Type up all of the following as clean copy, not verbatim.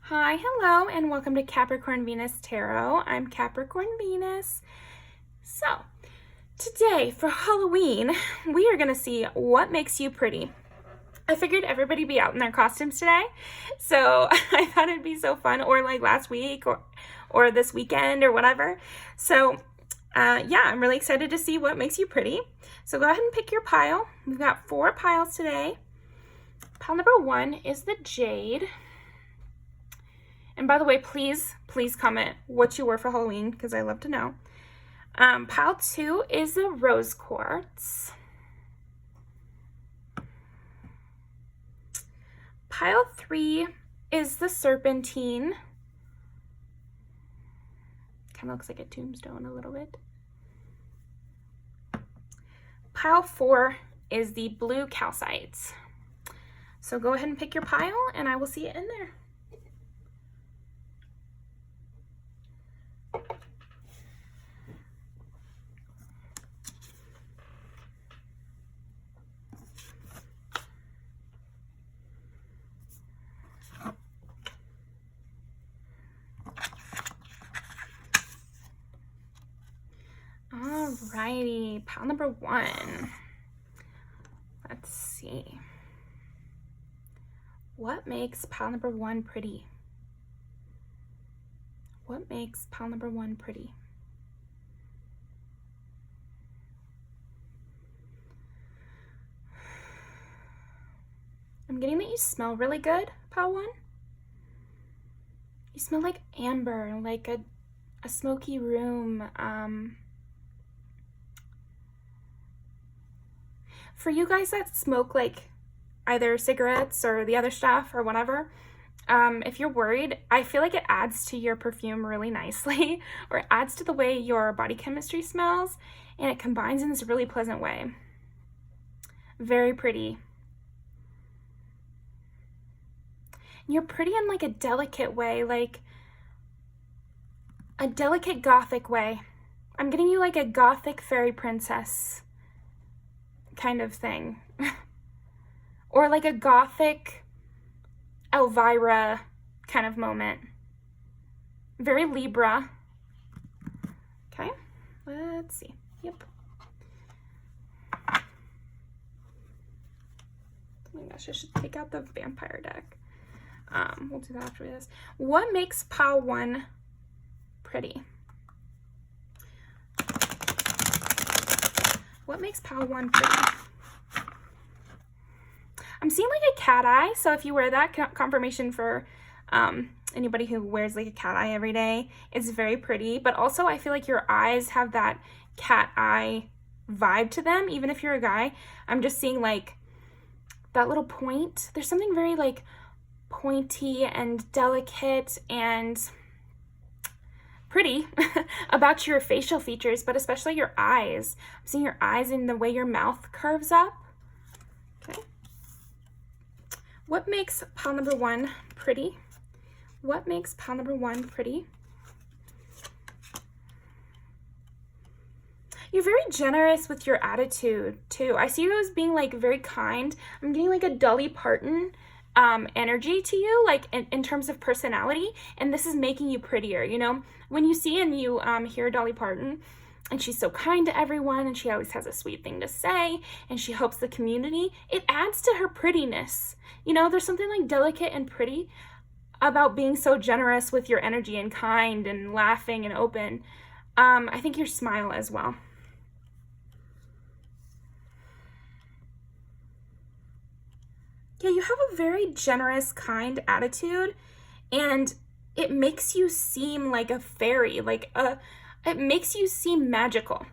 Hi, hello, and welcome to Capricorn Venus Tarot. I'm Capricorn Venus. So, today for Halloween, we are going to see what makes you pretty. I figured everybody be out in their costumes today, so I thought it'd be so fun, or like last week, or this weekend, or whatever. So, yeah, I'm really excited to see what makes you pretty. So go ahead and pick your pile. We've got 4 piles today. Pile number 1 is the Jade. And by the way, please comment what you wore for Halloween, because I love to know. Pile 2 is the Rose Quartz. Pile 3 is the Serpentine. Kind of looks like a tombstone a little bit. Pile 4 is the Blue Calcite. So go ahead and pick your pile, and I will see it in there. Alrighty, pile number 1. Let's see. What makes pile number 1 pretty? What makes pile number 1 pretty? I'm getting that you smell really good, pile 1. You smell like amber, like a smoky room. For you guys that smoke like either cigarettes or the other stuff or whatever, if you're worried, I feel like it adds to your perfume really nicely, or it adds to the way your body chemistry smells, and it combines in this really pleasant way. Very pretty. And you're pretty in like a delicate way, like a delicate gothic way. I'm getting you like a gothic fairy princess kind of thing. Or like a gothic Elvira kind of moment. Very Libra. Okay, let's see. Yep. Oh my gosh, I should take out the vampire deck. We'll do that after this. What makes pile 1 pretty? What makes pile 1 pretty? I'm seeing like a cat eye, so if you wear that, confirmation for anybody who wears like a cat eye every day, it's very pretty. But also I feel like your eyes have that cat eye vibe to them, even if you're a guy. I'm just seeing like that little point. There's something very like pointy and delicate and pretty about your facial features, but especially your eyes. I'm seeing your eyes and the way your mouth curves up. Okay. What makes pile number 1 pretty? What makes pile number 1 pretty? You're very generous with your attitude too. I see you as being like very kind. I'm getting like a Dolly Parton energy to you, like in terms of personality, and this is making you prettier. You know, when you see and you hear Dolly Parton, and she's so kind to everyone, and she always has a sweet thing to say, and she helps the community, it adds to her prettiness. You know, there's something like delicate and pretty about being so generous with your energy and kind and laughing and open. I think your smile as well. Yeah, you have a very generous, kind attitude, and it makes you seem like a fairy, it makes you seem magical.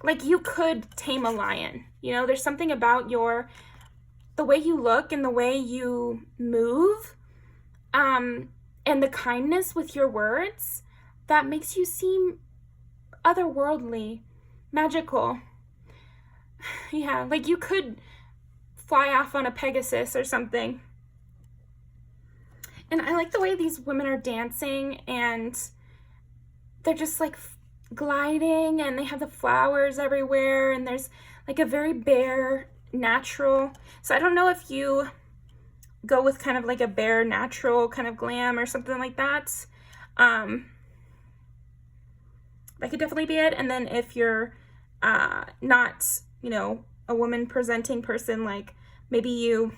Like you could tame a lion. You know, there's something about the way you look and the way you move, and the kindness with your words that makes you seem otherworldly, magical. Yeah, like you could fly off on a Pegasus or something. And I like the way these women are dancing, and they're just like gliding, and they have the flowers everywhere, and there's like a very bare, natural. So I don't know if you go with kind of like a bare natural kind of glam or something like that, that could definitely be it. And then if you're not, you know, a woman presenting person, like maybe you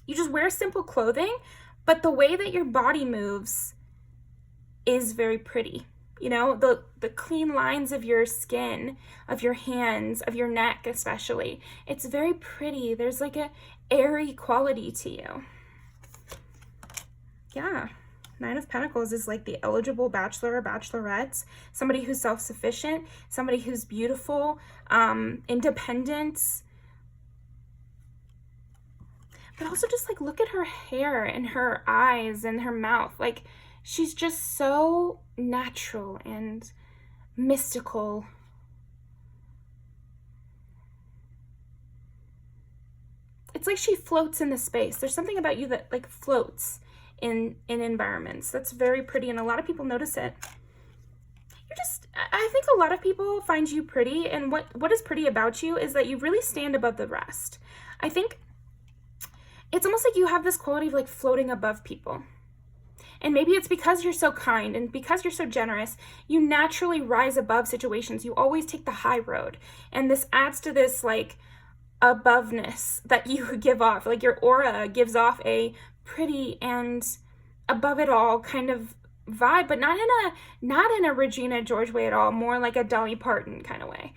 just wear simple clothing, but the way that your body moves is very pretty. You know, the clean lines of your skin, of your hands, of your neck especially, it's very pretty. There's like a airy quality to you. Yeah. Nine of Pentacles is like the eligible bachelor or bachelorette, somebody who's self-sufficient, somebody who's beautiful, independent. But also just like look at her hair and her eyes and her mouth. Like she's just so natural and mystical. It's like she floats in the space. There's something about you that like floats in environments. That's very pretty, and a lot of people notice it. I think a lot of people find you pretty, and what is pretty about you is that you really stand above the rest. I think it's almost like you have this quality of like floating above people. And maybe it's because you're so kind and because you're so generous, you naturally rise above situations. You always take the high road. And this adds to this like aboveness that you give off. Like your aura gives off a pretty and above it all kind of vibe, but not in a Regina George way at all, more like a Dolly Parton kind of way.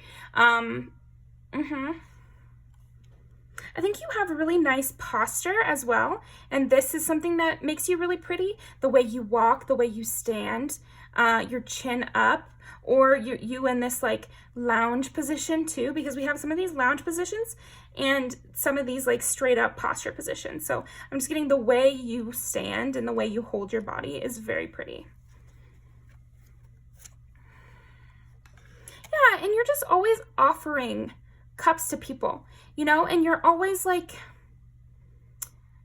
I think you have a really nice posture as well, and this is something that makes you really pretty. The way you walk, the way you stand, your chin up, or you in this like lounge position too, because we have some of these lounge positions and some of these like straight up posture positions. So I'm just getting the way you stand and the way you hold your body is very pretty. Yeah, and you're just always offering cups to people, you know, and you're always like,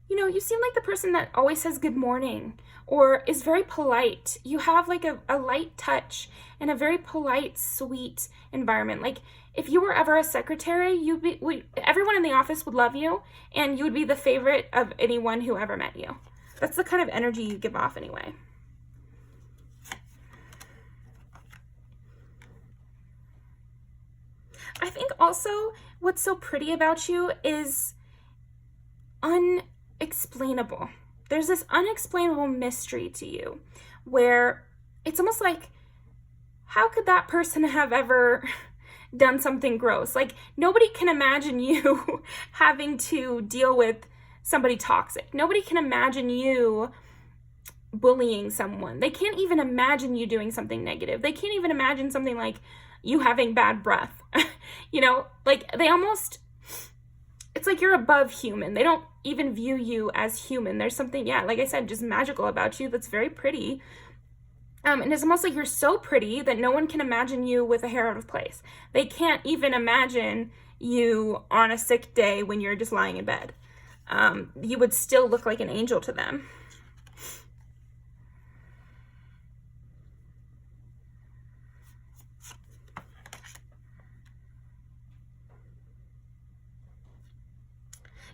you know, you seem like the person that always says good morning or is very polite. You have like a light touch and a very polite, sweet environment. Like if you were ever a secretary, everyone in the office would love you and you would be the favorite of anyone who ever met you. That's the kind of energy you give off anyway. I think also what's so pretty about you is unexplainable. There's this unexplainable mystery to you where it's almost like, how could that person have ever done something gross? Like nobody can imagine you having to deal with somebody toxic. Nobody can imagine you bullying someone. They can't even imagine you doing something negative. They can't even imagine something like you having bad breath. You know, like it's like you're above human. They don't even view you as human. There's something, yeah, like I said, just magical about you that's very pretty. And it's almost like you're so pretty that no one can imagine you with a hair out of place. They can't even imagine you on a sick day when you're just lying in bed. You would still look like an angel to them.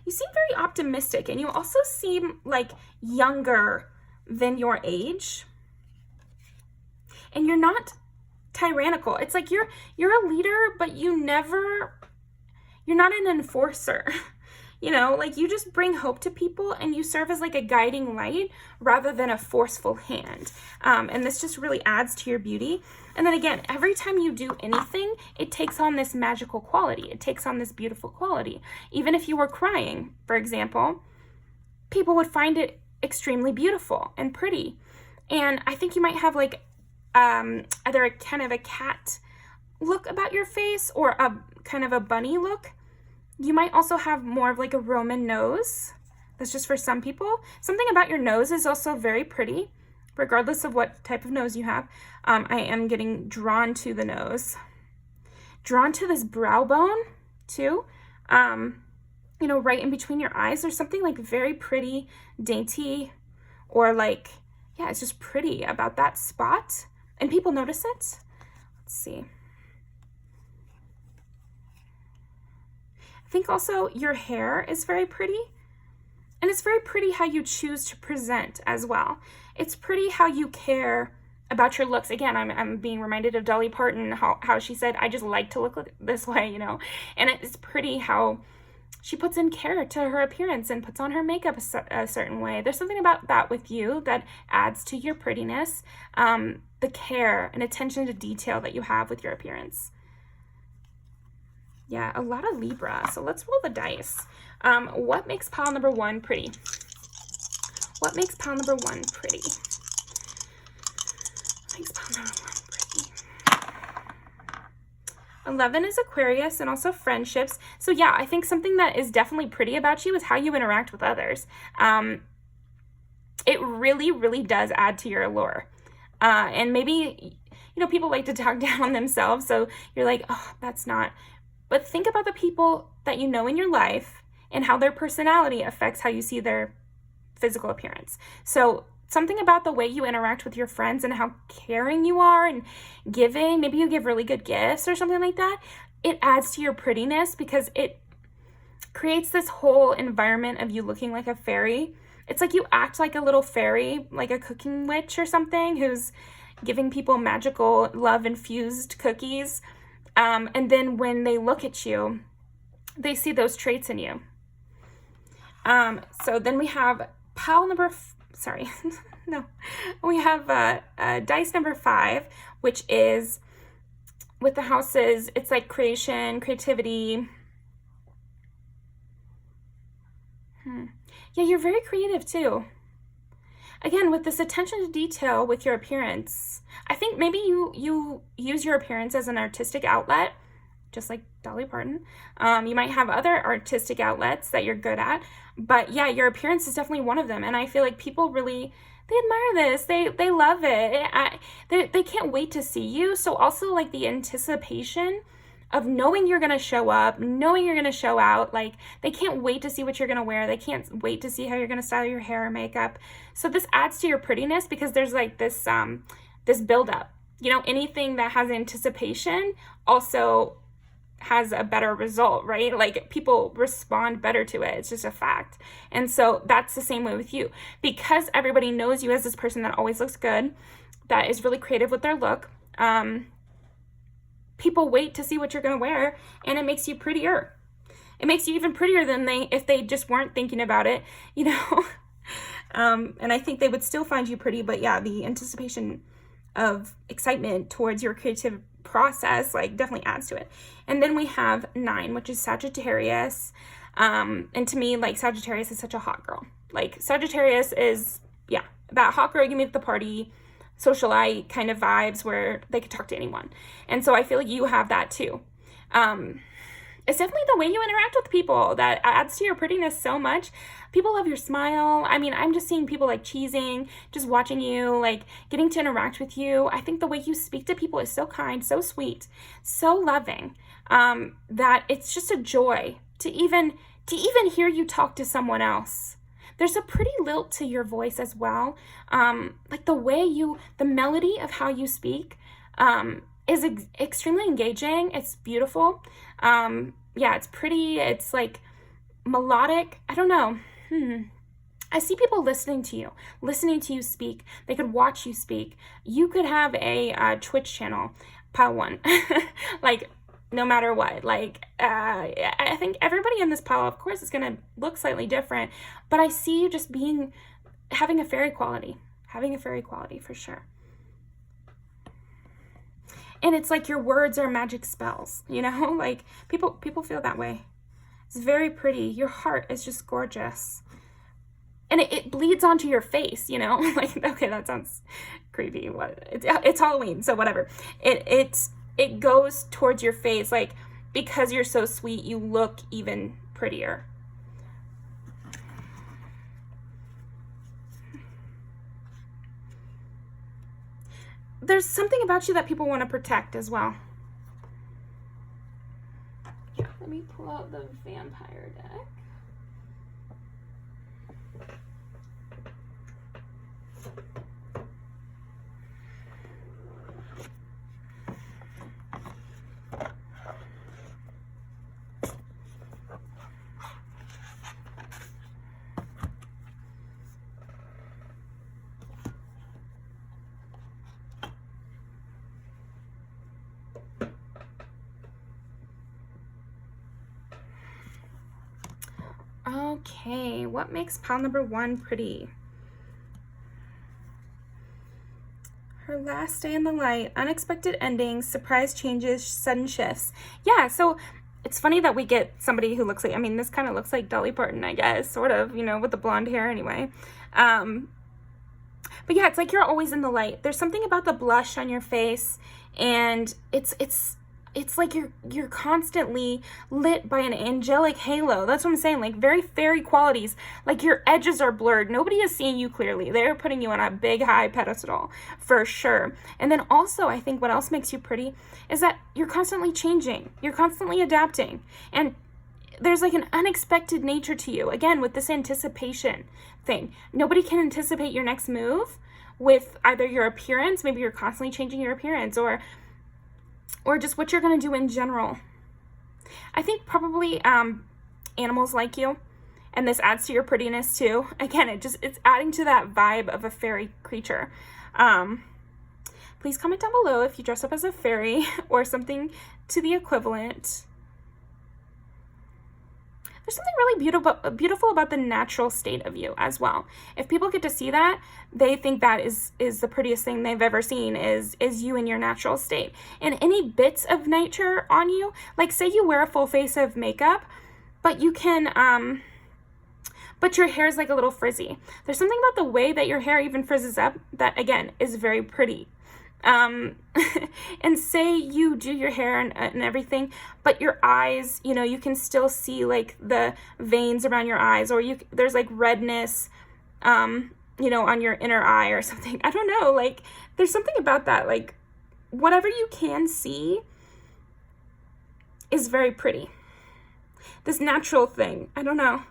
You seem very optimistic, and you also seem like younger than your age. And you're not tyrannical. It's like you're a leader, but you're not an enforcer. You know, like you just bring hope to people and you serve as like a guiding light rather than a forceful hand. And this just really adds to your beauty. And then again, every time you do anything, it takes on this magical quality. It takes on this beautiful quality. Even if you were crying, for example, people would find it extremely beautiful and pretty. And I think you might have like either a kind of a cat look about your face or a kind of a bunny look. You might also have more of like a Roman nose. That's just for some people. Something about your nose is also very pretty, regardless of what type of nose you have. I am getting drawn to the nose. Drawn to this brow bone, too. You know, right in between your eyes. There's something like very pretty, dainty, or like, yeah, it's just pretty about that spot. And people notice it. Let's see. I think also your hair is very pretty. And it's very pretty how you choose to present as well. It's pretty how you care about your looks. Again, I'm being reminded of Dolly Parton, how she said, I just like to look this way, you know. And it's pretty how she puts in care to her appearance and puts on her makeup a certain way. There's something about that with you that adds to your prettiness, the care and attention to detail that you have with your appearance. Yeah, a lot of Libra. So let's roll the dice. What makes pile number 1 pretty? What makes pile number 1 pretty? What makes pile number 1 pretty? 11 is Aquarius and also friendships. So yeah, I think something that is definitely pretty about you is how you interact with others. It really, really does add to your allure. And maybe, you know, people like to talk down on themselves. So you're like, oh, that's not. But think about the people that you know in your life and how their personality affects how you see their physical appearance. So something about the way you interact with your friends and how caring you are and giving, maybe you give really good gifts or something like that, it adds to your prettiness because it creates this whole environment of you looking like a fairy. It's like you act like a little fairy, like a cooking witch or something who's giving people magical love-infused cookies. And then when they look at you, they see those traits in you. So then we have pile number, we have dice number 5, which is with the houses, it's like creation, creativity. Yeah, you're very creative too. Again, with this attention to detail with your appearance, I think maybe you use your appearance as an artistic outlet, just like Dolly Parton. You might have other artistic outlets that you're good at, but yeah, your appearance is definitely one of them. And I feel like people really, they admire this. They love it. They can't wait to see you. So also like the anticipation of knowing you're going to show up, knowing you're going to show out, like they can't wait to see what you're going to wear. They can't wait to see how you're going to style your hair or makeup. So this adds to your prettiness because there's like this, this buildup, you know, anything that has anticipation also has a better result, right? Like people respond better to it. It's just a fact. And so that's the same way with you because everybody knows you as this person that always looks good, that is really creative with their look. People wait to see what you're going to wear, and it makes you prettier. It makes you even prettier than if they just weren't thinking about it, you know? And I think they would still find you pretty, but yeah, the anticipation of excitement towards your creative process, like definitely adds to it. And then we have 9, which is Sagittarius. And to me, like Sagittarius is such a hot girl. Like Sagittarius is, yeah, that hot girl you meet at the party, socialite kind of vibes where they could talk to anyone. And so I feel like you have that too. It's definitely the way you interact with people that adds to your prettiness so much. People love your smile. I mean, I'm just seeing people like cheesing, just watching you, like getting to interact with you. I think the way you speak to people is so kind, so sweet, so loving, that it's just a joy to even hear you talk to someone else. There's a pretty lilt to your voice as well. Like the melody of how you speak is extremely engaging. It's beautiful. Yeah, it's pretty. It's like melodic. I don't know. I see people listening to you speak. They could watch you speak. You could have a Twitch channel, pile 1, like no matter what. Like, I think everybody in this pile, of course, is going to look slightly different, but I see you just having a fairy quality for sure. And it's like your words are magic spells, you know, like people feel that way. It's very pretty. Your heart is just gorgeous. And it bleeds onto your face, you know, like, okay, that sounds creepy. It's Halloween, so whatever. It goes towards your face, like, because you're so sweet, you look even prettier. There's something about you that people want to protect as well. Yeah, let me pull out the vampire deck. Okay, what makes pile number 1 pretty? Her last day in the light, unexpected endings, surprise changes, sudden shifts. Yeah, so it's funny that we get somebody who looks like, I mean, this kind of looks like Dolly Parton, I guess, sort of, you know, with the blonde hair anyway. But yeah, it's like you're always in the light. There's something about the blush on your face, and it's like you're constantly lit by an angelic halo. That's what I'm saying, like very fairy qualities. Like your edges are blurred. Nobody is seeing you clearly. They're putting you on a big high pedestal for sure. And then also, I think what else makes you pretty is that you're constantly changing. You're constantly adapting. And there's like an unexpected nature to you. Again, with this anticipation thing. Nobody can anticipate your next move with either your appearance, maybe you're constantly changing your appearance, or just what you're going to do in general. I think probably animals like you, and this adds to your prettiness too. Again, it's adding to that vibe of a fairy creature. Please comment down below if you dress up as a fairy or something to the equivalent. There's something really beautiful about the natural state of you as well. If people get to see that, they think that is the prettiest thing they've ever seen is you in your natural state. And any bits of nature on you, like say you wear a full face of makeup, but you can, but your hair is like a little frizzy. There's something about the way that your hair even frizzes up that, again, is very pretty. And say you do your hair and everything, but your eyes, you know, you can still see like the veins around your eyes, or there's like redness, you know, on your inner eye or something. I don't know, like there's something about that, like whatever you can see is very pretty. This natural thing, I don't know.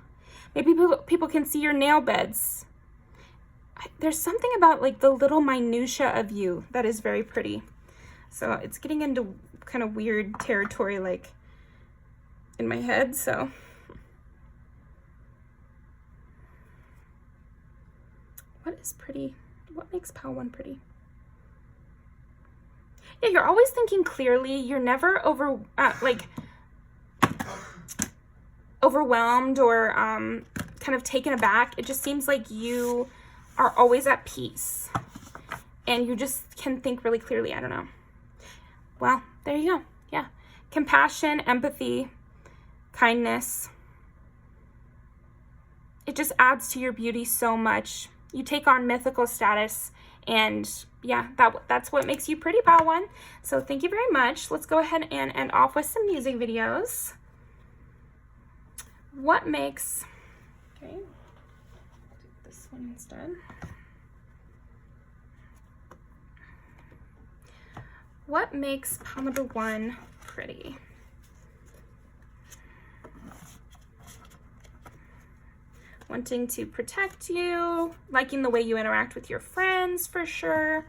Maybe people can see your nail beds. There's something about like the little minutia of you that is very pretty. So it's getting into kind of weird territory, like in my head. So what is pretty? What makes pile 1 pretty? Yeah, you're always thinking clearly. You're never overwhelmed or kind of taken aback. It just seems like you are always at peace and you just can think really clearly. I don't know. Well, there you go. Yeah. Compassion, empathy, kindness. It just adds to your beauty so much. You take on mythical status, and yeah, that's what makes you pretty, pile 1. So thank you very much. Let's go ahead and end off with some music videos. What makes, okay, do this one instead. What makes pile number 1 pretty? Wanting to protect you, liking the way you interact with your friends for sure.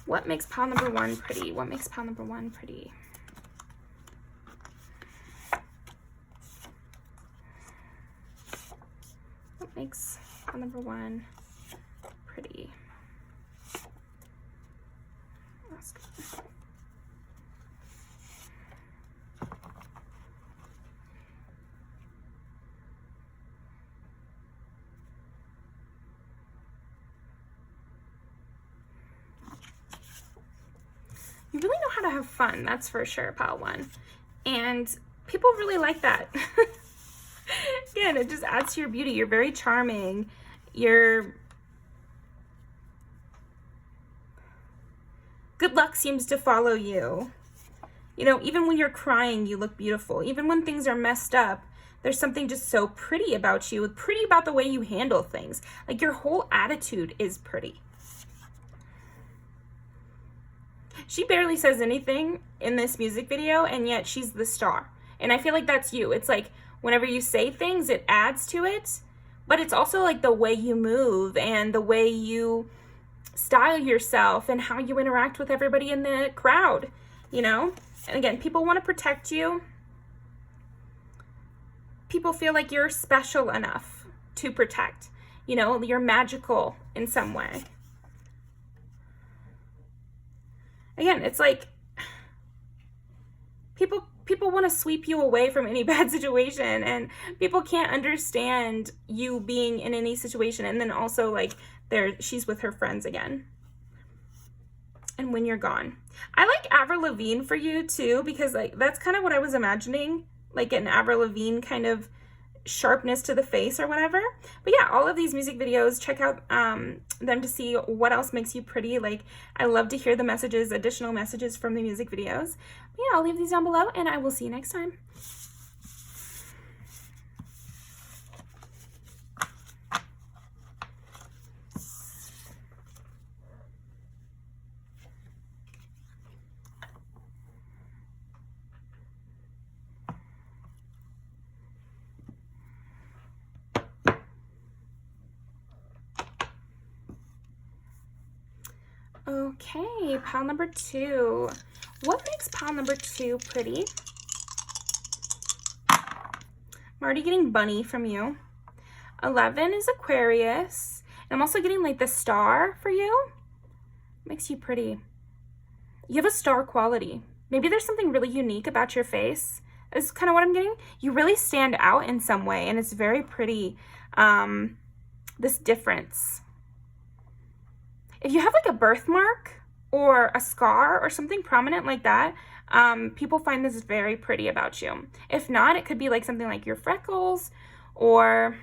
What makes pile number 1 pretty? What makes pile number 1 pretty? What makes pile number 1 pretty? You really know how to have fun, that's for sure, pile 1. And people really like that. Again, it just adds to your beauty. You're very charming. Good luck seems to follow you. You know, even when you're crying, you look beautiful. Even when things are messed up, there's something just so pretty about you, pretty about the way you handle things. Like your whole attitude is pretty. She barely says anything in this music video, and yet she's the star. And I feel like that's you. It's like whenever you say things, it adds to it, but it's also like the way you move and the way you style yourself and how you interact with everybody in the crowd, you know? And again, people want to protect you. People feel like you're special enough to protect. You know, you're magical in some way. Again, it's like people want to sweep you away from any bad situation, and people can't understand you being in any situation. And then also, like, she's with her friends again. And when you're gone. I like Avril Lavigne for you too, because like that's kind of what I was imagining, like an Avril Lavigne kind of sharpness to the face or whatever. But yeah, all of these music videos, check out them to see what else makes you pretty. Like, I love to hear the messages, additional messages from the music videos. But yeah, I'll leave these down below, and I will see you next time. Okay, pile number 2. What makes pile number 2 pretty? I'm already getting bunny from you. 11 is Aquarius. And I'm also getting like the star for you. Makes you pretty. You have a star quality. Maybe there's something really unique about your face. Is kind of what I'm getting. You really stand out in some way, and it's very pretty. This difference. If you have like a birthmark or a scar or something prominent like that, people find this very pretty about you. If not, it could be like something like your freckles, or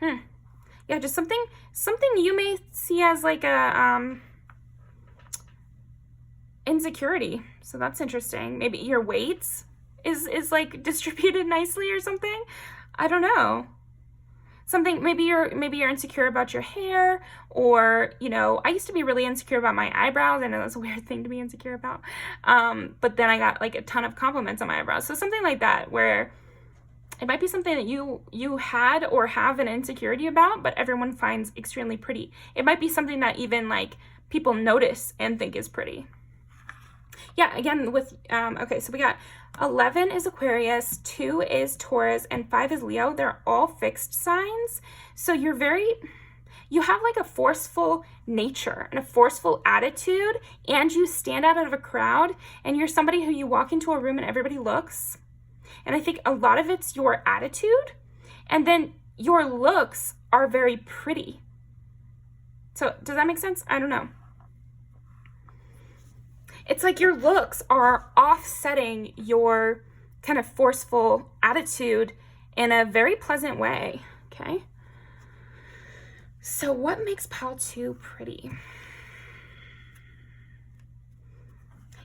yeah, just something you may see as like a insecurity. So that's interesting. Maybe your weight is like distributed nicely or something. I don't know. Something, maybe you're insecure about your hair, or, you know, I used to be really insecure about my eyebrows. I know that's a weird thing to be insecure about. But then I got like a ton of compliments on my eyebrows. So something like that, where it might be something that you had or have an insecurity about, but everyone finds extremely pretty. It might be something that even like people notice and think is pretty. Yeah, again, with, okay, so we got 11 is Aquarius, 2 is Taurus, and 5 is Leo. They're all fixed signs. So you have like a forceful nature and a forceful attitude, and you stand out of a crowd, and you're somebody who you walk into a room and everybody looks. And I think a lot of it's your attitude, and then your looks are very pretty. So does that make sense? I don't know. It's like your looks are offsetting your kind of forceful attitude in a very pleasant way, okay? So what makes pile 2 pretty?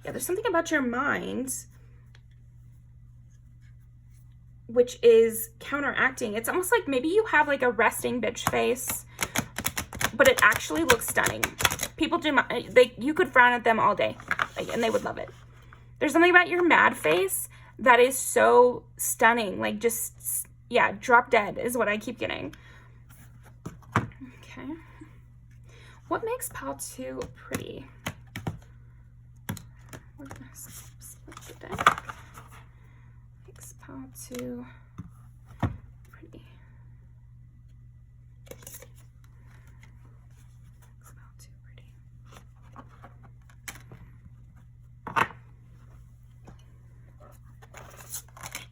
Yeah, there's something about your mind which is counteracting. It's almost like maybe you have like a resting bitch face, but it actually looks stunning. People do, you could frown at them all day, and they would love it. There's something about your mad face that is so stunning, like just, yeah, drop dead is what I keep getting. Okay. What makes pile 2 pretty? We're gonna split the deck. Makes pile 2 pretty.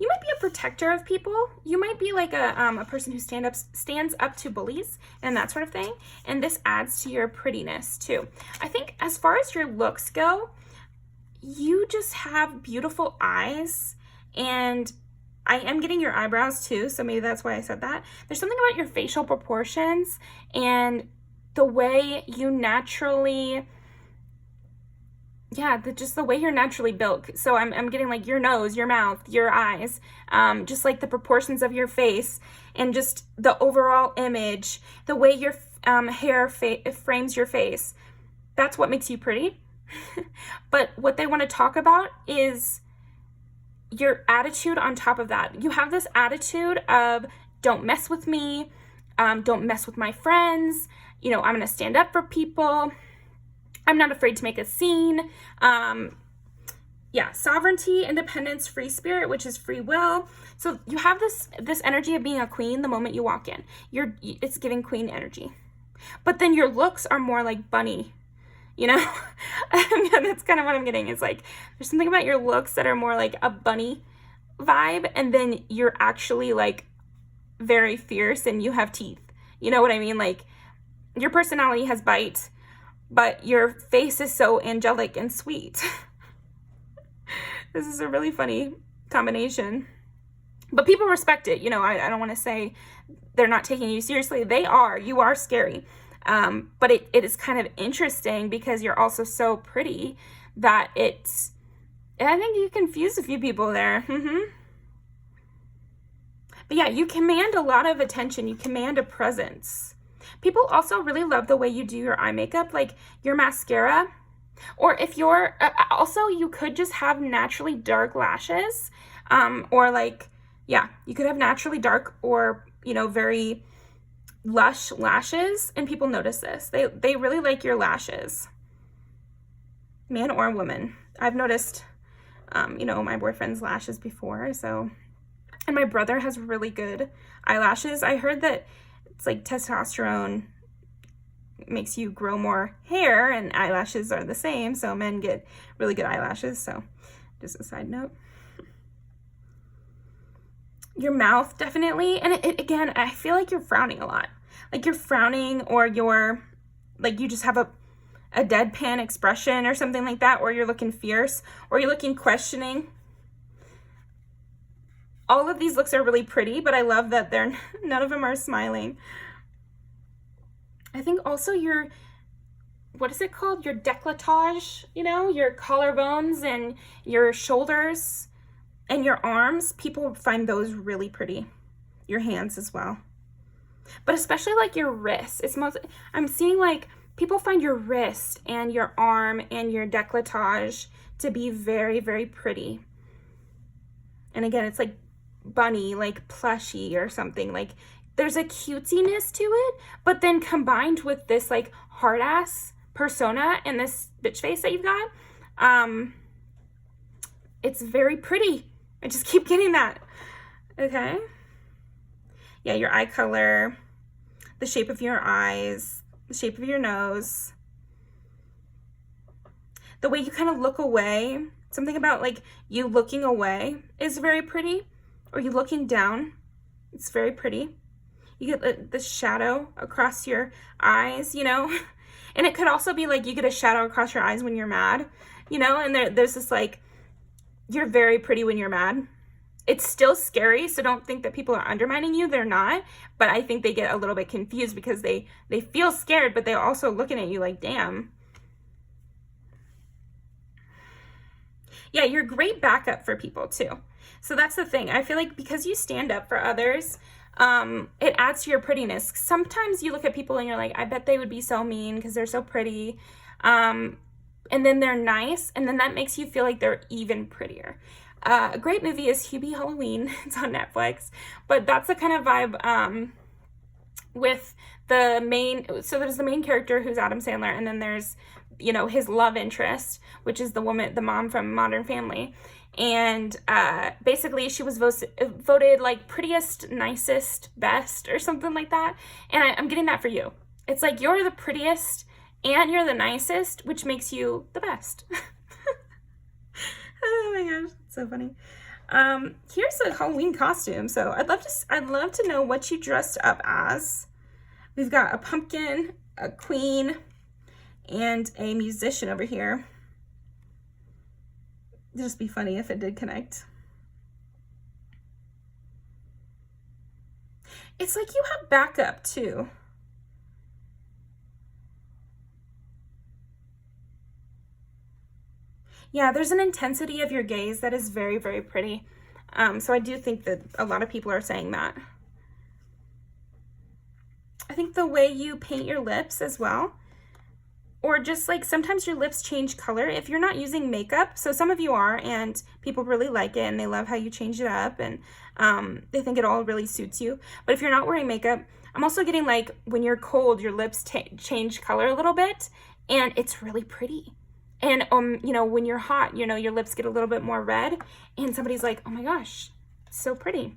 You might be a protector of people. You might be like a person who stands up to bullies and that sort of thing. And this adds to your prettiness too. I think as far as your looks go, you just have beautiful eyes, and I am getting your eyebrows too, so maybe that's why I said that. There's something about your facial proportions and the way you naturally, yeah, just the way you're naturally built. So I'm getting like your nose, your mouth, your eyes, just like the proportions of your face and just the overall image, the way your hair frames your face. That's what makes you pretty. But what they want to talk about is your attitude on top of that. You have this attitude of don't mess with me, don't mess with my friends, you know, I'm going to stand up for people. I'm not afraid to make a scene. Yeah, sovereignty, independence, free spirit, which is free will. So you have this energy of being a queen the moment you walk in. It's giving queen energy. But then your looks are more like bunny. you know? Yeah, that's kind of what I'm getting. It's like, there's something about your looks that are more like a bunny vibe, and then you're actually like very fierce and you have teeth. You know what I mean? Like, your personality has bite, but your face is so angelic and sweet. This is a really funny combination. But people respect it. You know, I don't want to say they're not taking you seriously. They are. You are scary. But it is kind of interesting because you're also so pretty that I think you confuse a few people there. But yeah, you command a lot of attention. You command a presence. People also really love the way you do your eye makeup, like your mascara. Or if you're, also you could just have naturally dark lashes, or like, yeah, you could have naturally dark or, you know, very lush lashes, and people notice this. They really like your lashes, man or woman. I've noticed, you know, my boyfriend's lashes before, so, and my brother has really good eyelashes. I heard that it's like testosterone makes you grow more hair, and eyelashes are the same, so men get really good eyelashes. So just a side note. Your mouth, definitely. And again, I feel like you're frowning a lot. Like you're frowning, or you're like, you just have a deadpan expression or something like that, or you're looking fierce, or you're looking questioning. All of these looks are really pretty, but I love that none of them are smiling. I think also your, what is it called? Your décolletage, you know, your collarbones and your shoulders and your arms. People find those really pretty. Your hands as well. But especially like your wrists. I'm seeing like people find your wrist and your arm and your décolletage to be very, very pretty. And again, it's like bunny, like plushy or something. Like, there's a cutesiness to it, but then combined with this like hard ass persona and this bitch face that you've got, it's very pretty. I just keep getting that. Okay. Yeah, your eye color, the shape of your eyes, the shape of your nose, the way you kind of look away. Something about like you looking away is very pretty, or you looking down. It's very pretty. You get the shadow across your eyes, you know? And it could also be like you get a shadow across your eyes when you're mad, you know? And there's this like, you're very pretty when you're mad. It's still scary, so don't think that people are undermining you. They're not. But I think they get a little bit confused because they feel scared, but they're also looking at you like, damn. Yeah, you're great backup for people too. So that's the thing. I feel like because you stand up for others, it adds to your prettiness. Sometimes you look at people and you're like, I bet they would be so mean because they're so pretty. And then they're nice, and then that makes you feel like they're even prettier. A great movie is Hubie Halloween. It's on Netflix. But that's the kind of vibe with the main, so there's the main character who's Adam Sandler, and then there's, you know, his love interest, which is the mom from Modern Family. And basically she was voted like prettiest, nicest, best, or something like that. And I'm getting that for you. It's like you're the prettiest and you're the nicest, which makes you the best. Oh my gosh, it's so funny. Here's a Halloween costume. So I'd love to know what you dressed up as. We've got a pumpkin, a queen, and a musician over here. It'd just be funny if it did connect. It's like you have backup too. Yeah, there's an intensity of your gaze that is very, very pretty. So I do think that a lot of people are saying that. I think the way you paint your lips as well, or just like sometimes your lips change color if you're not using makeup. So some of you are, and people really like it and they love how you change it up, and they think it all really suits you. But if you're not wearing makeup, I'm also getting like when you're cold, your lips change color a little bit, and it's really pretty. And you know, when you're hot, you know, your lips get a little bit more red, and somebody's like, oh my gosh, it's so pretty.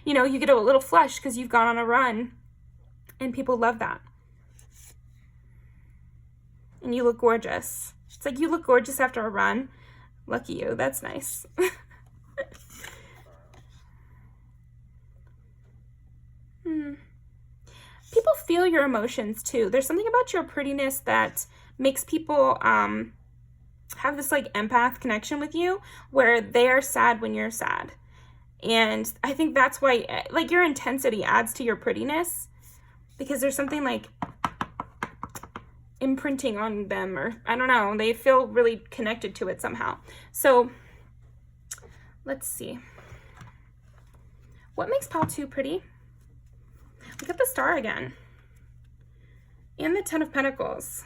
You know, you get a little flush because you've gone on a run, and people love that. and you look gorgeous. It's like, you look gorgeous after a run. Lucky you. That's nice. People feel your emotions too. There's something about your prettiness that makes people have this like empath connection with you, where they are sad when you're sad. And I think that's why, like, your intensity adds to your prettiness, because there's something like imprinting on them, or I don't know, they feel really connected to it somehow. So let's see. What makes Pile 2 pretty? Look at the Star again. And the Ten of Pentacles.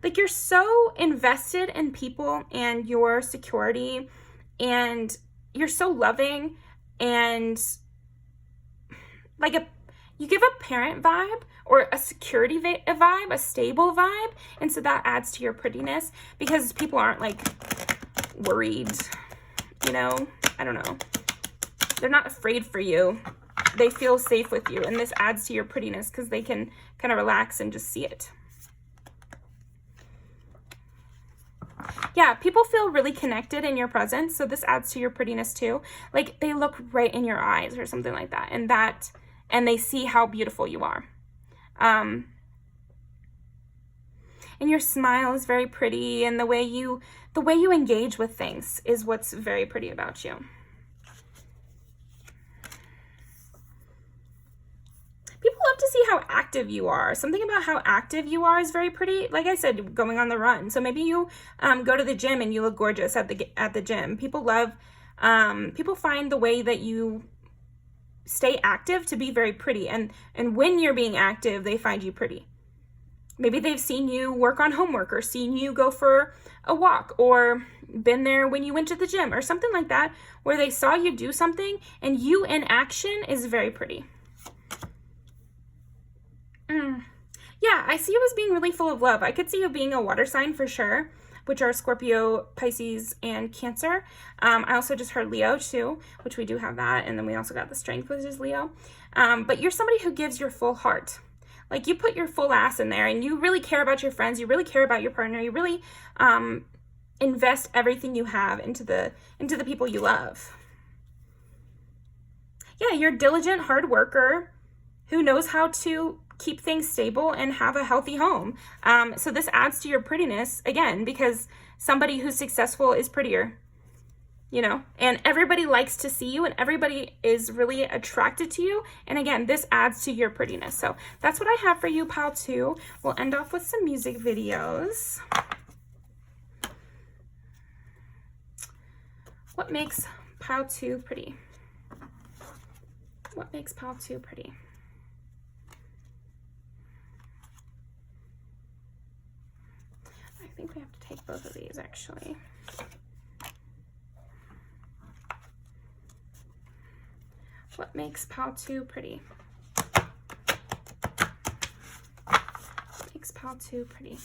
Like, you're so invested in people and your security, and you're so loving, and like you give a parent vibe, or a security vibe, a stable vibe, and so that adds to your prettiness, because people aren't like worried, you know, I don't know. They're not afraid for you. They feel safe with you, and this adds to your prettiness because they can kind of relax and just see it. Yeah, people feel really connected in your presence, so this adds to your prettiness too. Like, they look right in your eyes or something like that, and they see how beautiful you are. And your smile is very pretty, and the way you engage with things is what's very pretty about you. People love to see how active you are. Something about how active you are is very pretty. Like I said, going on the run. So maybe you go to the gym and you look gorgeous at the gym. People love, people find the way that you stay active to be very pretty. And when you're being active, they find you pretty. Maybe they've seen you work on homework, or seen you go for a walk, or been there when you went to the gym, or something like that, where they saw you do something and you in action is very pretty. Yeah, I see you as being really full of love. I could see you being a water sign for sure, which are Scorpio, Pisces, and Cancer. I also just heard Leo too, which we do have that. And then we also got the Strength, which is Leo. But you're somebody who gives your full heart. Like, you put your full ass in there, and you really care about your friends. You really care about your partner. You really invest everything you have into the people you love. Yeah, you're a diligent, hard worker who knows how to keep things stable and have a healthy home. So this adds to your prettiness, again, because somebody who's successful is prettier, you know, and everybody likes to see you, and everybody is really attracted to you. And again, this adds to your prettiness. So that's what I have for you, Pile 2. We'll end off with some music videos. What makes Pile 2 pretty? What makes Pile 2 pretty? I think we have to take both of these, actually. What makes Pile 2 pretty? What makes Pile 2 pretty?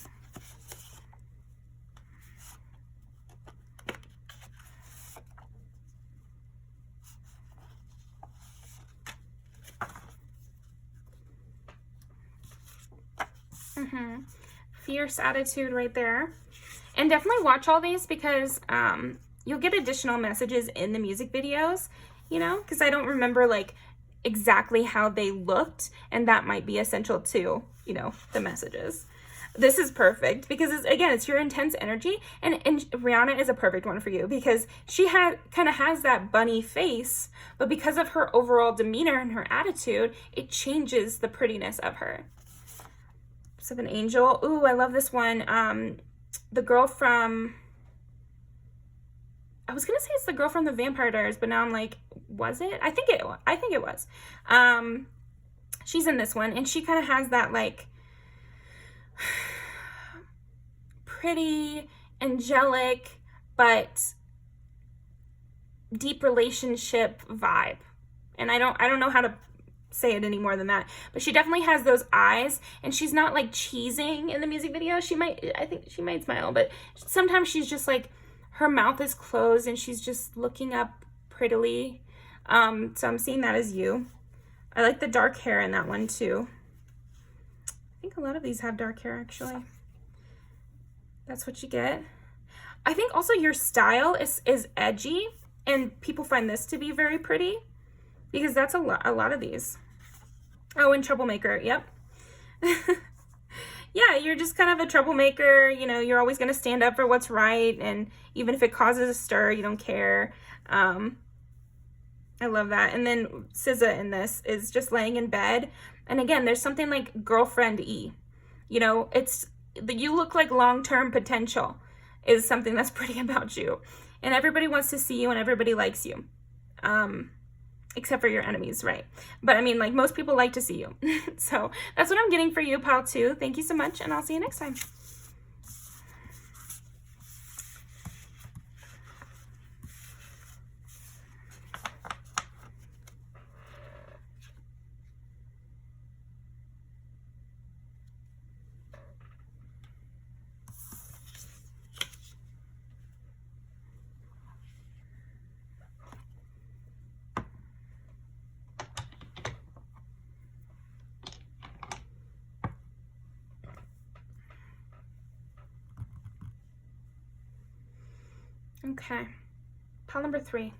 Fierce attitude right there. And definitely watch all these, because you'll get additional messages in the music videos, you know, because I don't remember like exactly how they looked, and that might be essential to, you know, the messages. This is perfect because it's your intense energy, and Rihanna is a perfect one for you, because she kind of has that bunny face, but because of her overall demeanor and her attitude, it changes the prettiness of her. Of an angel. Ooh, I love this one. The girl from, I was gonna say it's the girl from the Vampire Diaries, but now I'm like, was it? I think it was. She's in this one, and she kind of has that like pretty, angelic, but deep relationship vibe. And I don't know how to say it any more than that, but she definitely has those eyes, and she's not like cheesing in the music video. I think she might smile, but sometimes she's just like, her mouth is closed and she's just looking up prettily. So I'm seeing that as you. I like the dark hair in that one too. I think a lot of these have dark hair, actually. That's what you get. I think also your style is edgy, and people find this to be very pretty because that's a lot of these. Oh, and troublemaker. Yep. Yeah, you're just kind of a troublemaker. You know, you're always going to stand up for what's right, and even if it causes a stir, you don't care. I love that. And then SZA in this is just laying in bed. And again, there's something like girlfriend-y. You know, you look like long-term potential is something that's pretty about you. And everybody wants to see you and everybody likes you. Except for your enemies, right? But I mean, like, most people like to see you. So that's what I'm getting for you, pile 2. Thank you so much, and I'll see you next time. Okay, pile number 3.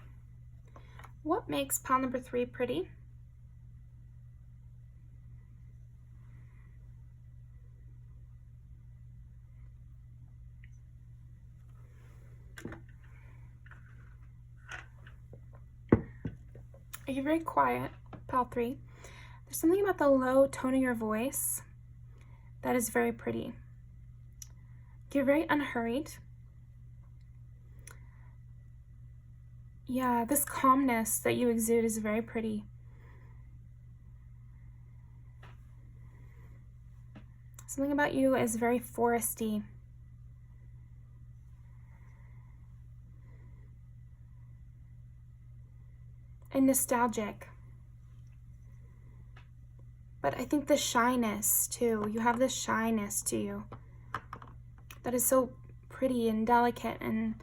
What makes pile number 3 pretty? You're very quiet, pile 3. There's something about the low tone of your voice that is very pretty. You're very unhurried. Yeah, this calmness that you exude is very pretty. Something about you is very foresty. And nostalgic. But I think the shyness too. You have this shyness to you that is so pretty and delicate, and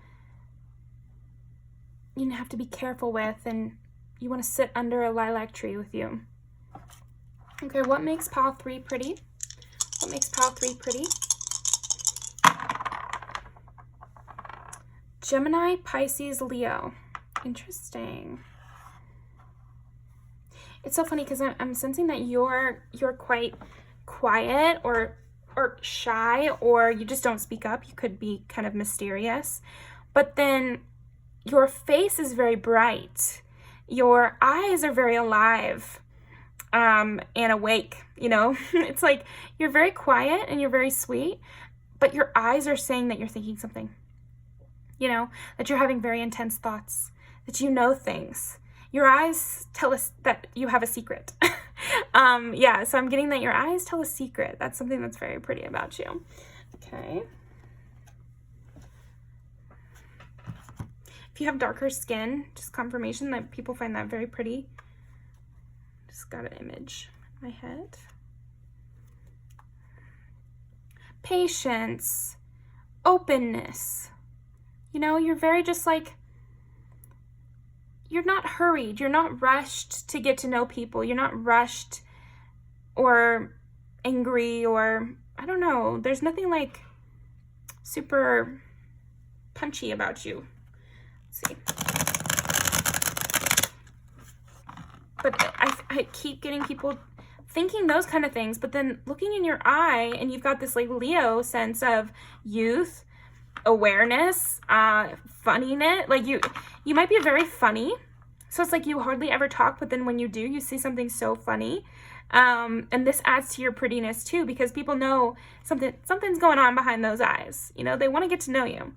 you have to be careful with, and you want to sit under a lilac tree with you. Okay, what makes pile 3 pretty? What makes pile 3 pretty? Gemini, Pisces, Leo. Interesting. It's so funny because I'm sensing that you're quite quiet or shy, or you just don't speak up. You could be kind of mysterious. But then your face is very bright. Your eyes are very alive and awake, you know? It's like you're very quiet and you're very sweet, but your eyes are saying that you're thinking something, you know? That you're having very intense thoughts, that you know things. Your eyes tell us that you have a secret. Yeah, so I'm getting that your eyes tell a secret. That's something that's very pretty about you. Okay. If you have darker skin, just confirmation that people find that very pretty. Just got an image in my head. Patience, openness. You know, you're very just like, you're not hurried. You're not rushed to get to know people. You're not rushed or angry, or I don't know. There's nothing like super punchy about you. See, but I keep getting people thinking those kind of things, but then looking in your eye and you've got this like Leo sense of youth, awareness, funniness. Like you might be very funny, so it's like you hardly ever talk, but then when you do, you see something so funny, and this adds to your prettiness too, because people know something's going on behind those eyes. You know, they want to get to know you.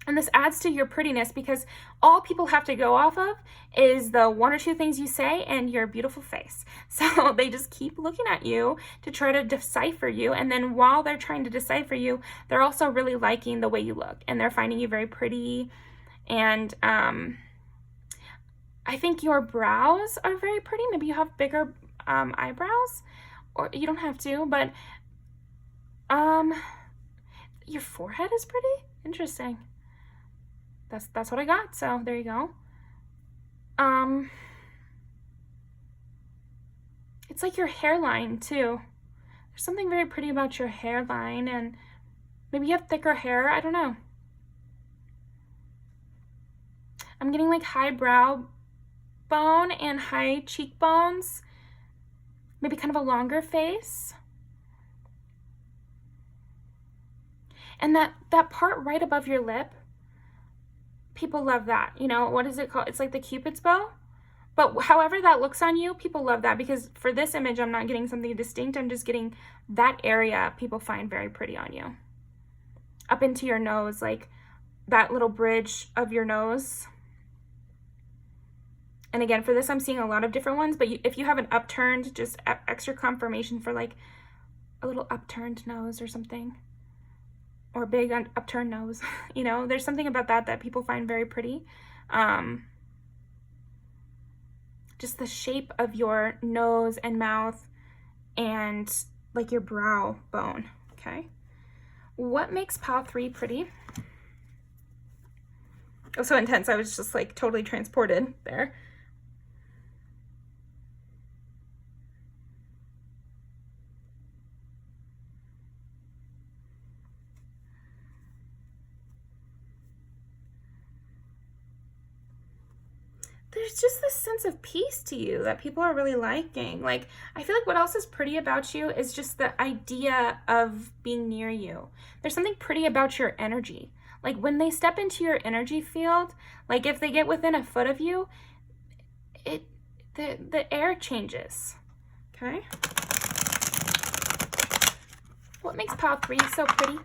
And this adds to your prettiness because all people have to go off of is the 1 or 2 things you say and your beautiful face. So they just keep looking at you to try to decipher you. And then while they're trying to decipher you, they're also really liking the way you look, and they're finding you very pretty. And I think your brows are very pretty. Maybe you have bigger eyebrows, or you don't have to, but your forehead is pretty. Interesting. That's what I got, so there you go. It's like your hairline too. There's something very pretty about your hairline, and Maybe you have thicker hair, I don't know. I'm getting like high brow bone and high cheekbones. Maybe kind of a longer face. And that part right above your lip, people love that. You know, what is it called? It's like the Cupid's bow. But however that looks on you, people love that, because for this image, I'm not getting something distinct. I'm just getting that area people find very pretty on you. Up into your nose, like that little bridge of your nose. And again, for this, I'm seeing a lot of different ones, but if you have an upturned, just extra confirmation for like a little upturned nose or something, or a big upturned nose, you know, there's something about that people find very pretty. Just the shape of your nose and mouth and like your brow bone, okay? What makes pile 3 pretty? It was so intense, I was just like totally transported there. There's just this sense of peace to you that people are really liking. Like, I feel like what else is pretty about you is just the idea of being near you. There's something pretty about your energy. Like, when they step into your energy field, like if they get within a foot of you, the air changes, okay? What makes pile 3 so pretty?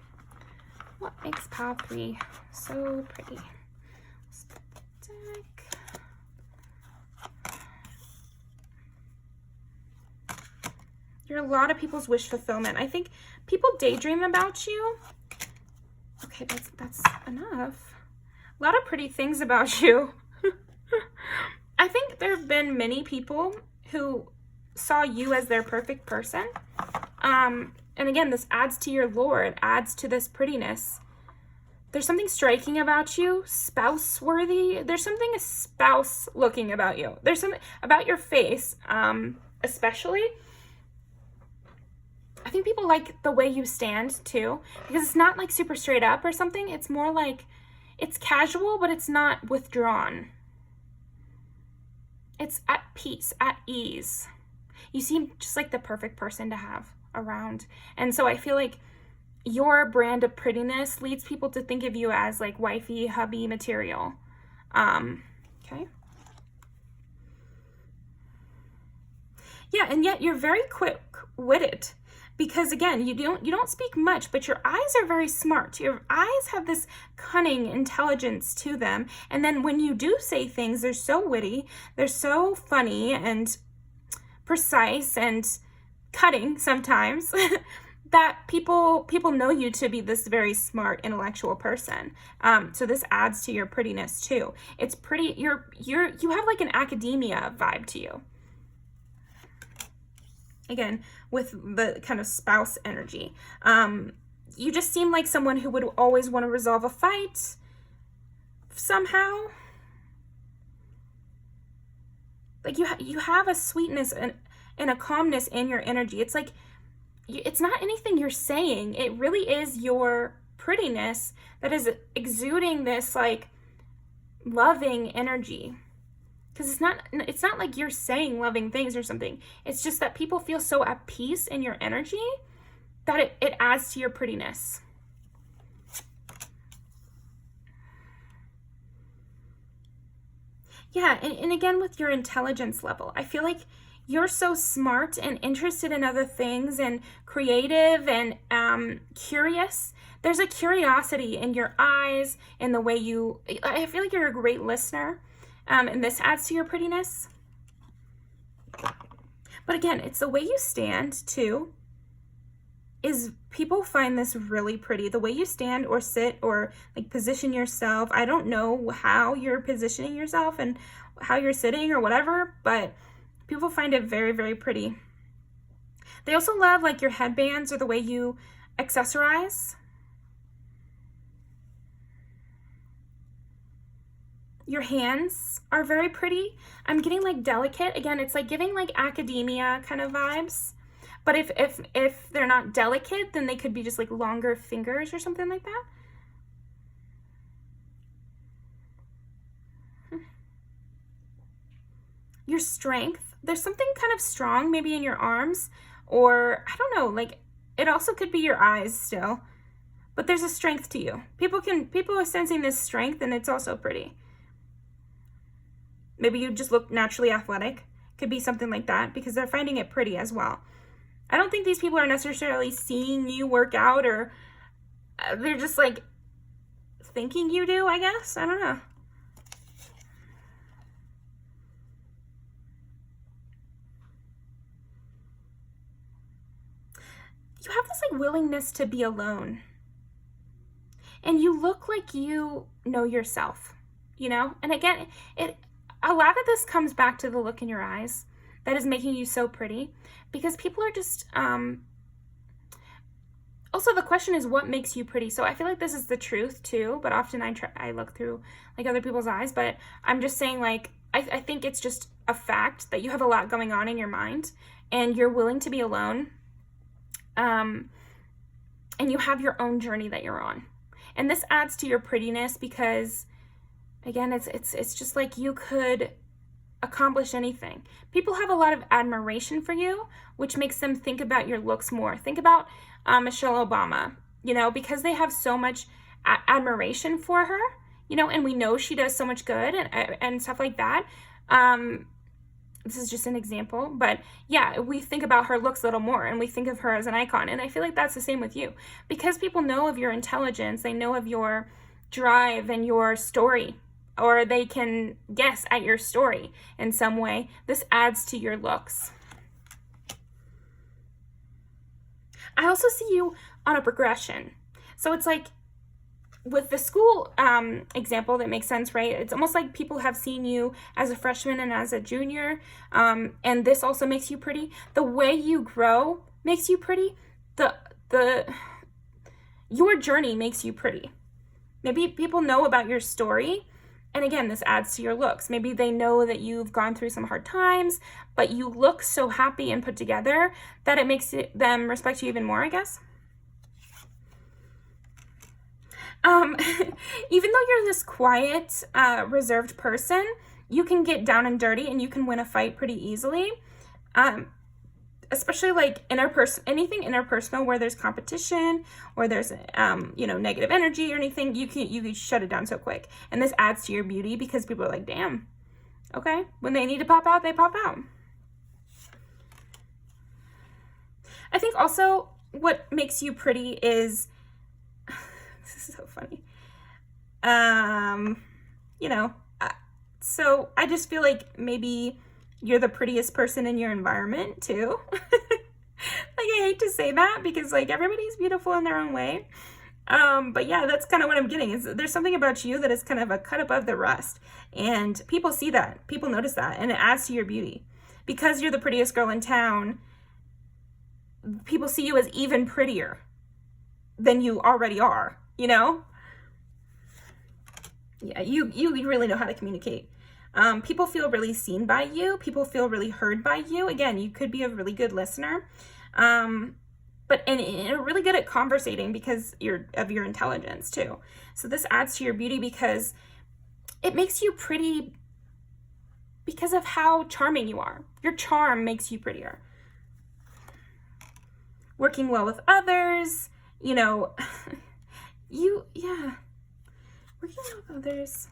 What makes pile 3 so pretty? You're a lot of people's wish fulfillment. I think people daydream about you. Okay, that's enough. A lot of pretty things about you. I think there have been many people who saw you as their perfect person. And again, this adds to your lore. It adds to this prettiness. There's something striking about you, spouse-worthy. There's something spouse-looking about you. There's something about your face, especially. I think people like the way you stand too, because it's not like super straight up or something. It's more like, it's casual, but it's not withdrawn. It's at peace, at ease. You seem just like the perfect person to have around. And so I feel like your brand of prettiness leads people to think of you as like wifey, hubby material. Okay. Yeah, and yet you're very quick-witted. Because again, you don't speak much, but your eyes are very smart. Your eyes have this cunning intelligence to them. And then when you do say things, they're so witty, they're so funny and precise and cutting sometimes that people know you to be this very smart, intellectual person. So this adds to your prettiness too. It's pretty. You have like an academia vibe to you. Again, with the kind of spouse energy. You just seem like someone who would always want to resolve a fight somehow. Like you have a sweetness and a calmness in your energy. It's like, it's not anything you're saying. It really is your prettiness that is exuding this like loving energy. Because it's not like you're saying loving things or something. It's just that people feel so at peace in your energy that it adds to your prettiness. Yeah, and again with your intelligence level, I feel like you're so smart and interested in other things and creative and curious. There's a curiosity in your eyes, in the way I feel like you're a great listener. And this adds to your prettiness. But again, it's the way you stand too. People find this really pretty. The way you stand or sit or like position yourself. I don't know how you're positioning yourself and how you're sitting or whatever, but people find it very, very pretty. They also love like your headbands or the way you accessorize. Your hands are very pretty. I'm getting like delicate. Again, it's like giving like academia kind of vibes. But if they're not delicate, then they could be just like longer fingers or something like that. Your strength, there's something kind of strong maybe in your arms, or I don't know, like it also could be your eyes still, but there's a strength to you. People are sensing this strength, and it's also pretty. Maybe you just look naturally athletic. Could be something like that, because they're finding it pretty as well. I don't think these people are necessarily seeing you work out, or they're just like thinking you do, I guess. I don't know. You have this like willingness to be alone. And you look like you know yourself, you know? And again, a lot of this comes back to the look in your eyes that is making you so pretty, because people are just also the question is what makes you pretty. So I feel like this is the truth too, but often I look through like other people's eyes, but I'm just saying, like I think it's just a fact that you have a lot going on in your mind, and you're willing to be alone. And you have your own journey that you're on. And this adds to your prettiness, because again, it's just like you could accomplish anything. People have a lot of admiration for you, which makes them think about your looks more. Think about Michelle Obama, you know, because they have so much admiration for her, you know, and we know she does so much good and stuff like that. This is just an example, but yeah, we think about her looks a little more, and we think of her as an icon. And I feel like that's the same with you, because people know of your intelligence, they know of your drive and your story, or they can guess at your story in some way. This adds to your looks. I also see you on a progression. So it's like, with the school example, that makes sense, right? It's almost like people have seen you as a freshman and as a junior, and this also makes you pretty. The way you grow makes you pretty. Your journey makes you pretty. Maybe people know about your story, and again, this adds to your looks. Maybe they know that you've gone through some hard times, but you look so happy and put together that it makes them respect you even more, I guess. Even though you're this quiet, reserved person, you can get down and dirty, and you can win a fight pretty easily. Especially like anything interpersonal where there's competition, or there's, negative energy or anything, you can shut it down so quick. And this adds to your beauty, because people are like, damn, okay. When they need to pop out, they pop out. I think also what makes you pretty is, this is so funny. So I just feel like maybe you're the prettiest person in your environment too. Like, I hate to say that, because like everybody's beautiful in their own way. But yeah, that's kind of what I'm getting, is there's something about you that is kind of a cut above the rest, and people see that, people notice that, and it adds to your beauty. Because you're the prettiest girl in town, people see you as even prettier than you already are, you know? Yeah, you really know how to communicate. People feel really seen by you. People feel really heard by you. Again, you could be a really good listener. But really good at conversating, because of your intelligence too. So this adds to your beauty, because it makes you pretty because of how charming you are. Your charm makes you prettier. Working well with others, working well with others.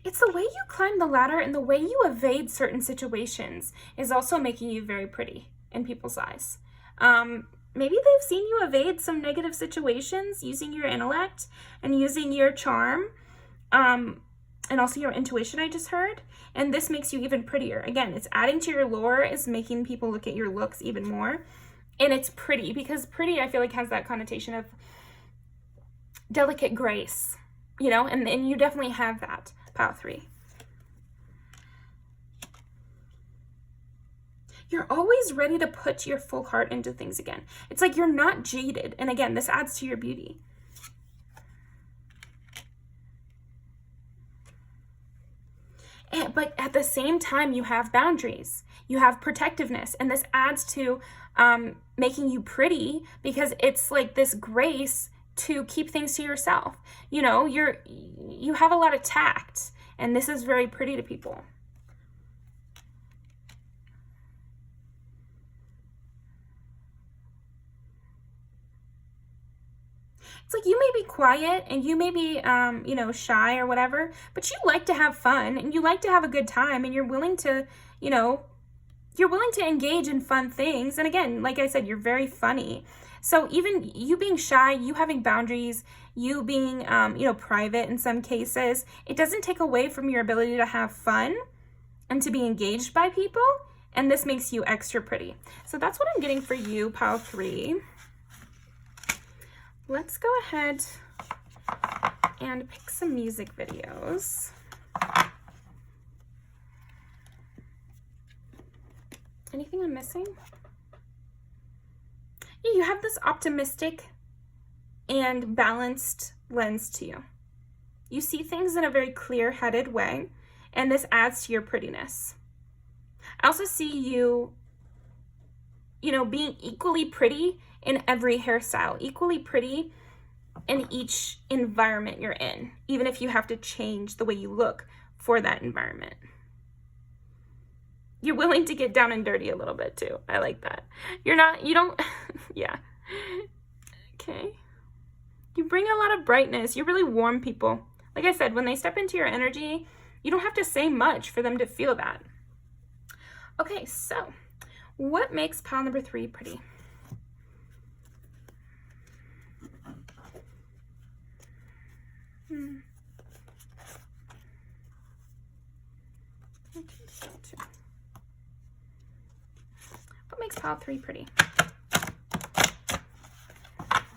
It's the way you climb the ladder, and the way you evade certain situations is also making you very pretty in people's eyes. Maybe they've seen you evade some negative situations using your intellect and using your charm, and also your intuition, I just heard. And this makes you even prettier. Again, it's adding to your lore, it's making people look at your looks even more. And it's pretty, because pretty, I feel like, has that connotation of delicate grace, and you definitely have that. Pile 3. You're always ready to put your full heart into things again. It's like you're not jaded. And again, this adds to your beauty. But at the same time, you have boundaries, you have protectiveness, and this adds to making you pretty, because it's like this grace to keep things to yourself. You know, you have a lot of tact, and this is very pretty to people. It's like you may be quiet and you may be, you know, shy or whatever, but you like to have fun and you like to have a good time, and you're willing to, you know, you're willing to engage in fun things. And again, like I said, you're very funny. So even you being shy, you having boundaries, you being, you know, private in some cases, it doesn't take away from your ability to have fun and to be engaged by people. And this makes you extra pretty. So that's what I'm getting for you, pile 3. Let's go ahead and pick some music videos. Anything I'm missing? Yeah, you have this optimistic and balanced lens to you. You see things in a very clear-headed way, and this adds to your prettiness. I also see you, you know, being equally pretty in every hairstyle, equally pretty in each environment you're in, even if you have to change the way you look for that environment. You're willing to get down and dirty a little bit too. I like that. You don't, yeah. Okay. You bring a lot of brightness. You really warm people. Like I said, when they step into your energy, you don't have to say much for them to feel that. Okay, so what makes pile number 3 pretty? What makes pile 3 pretty?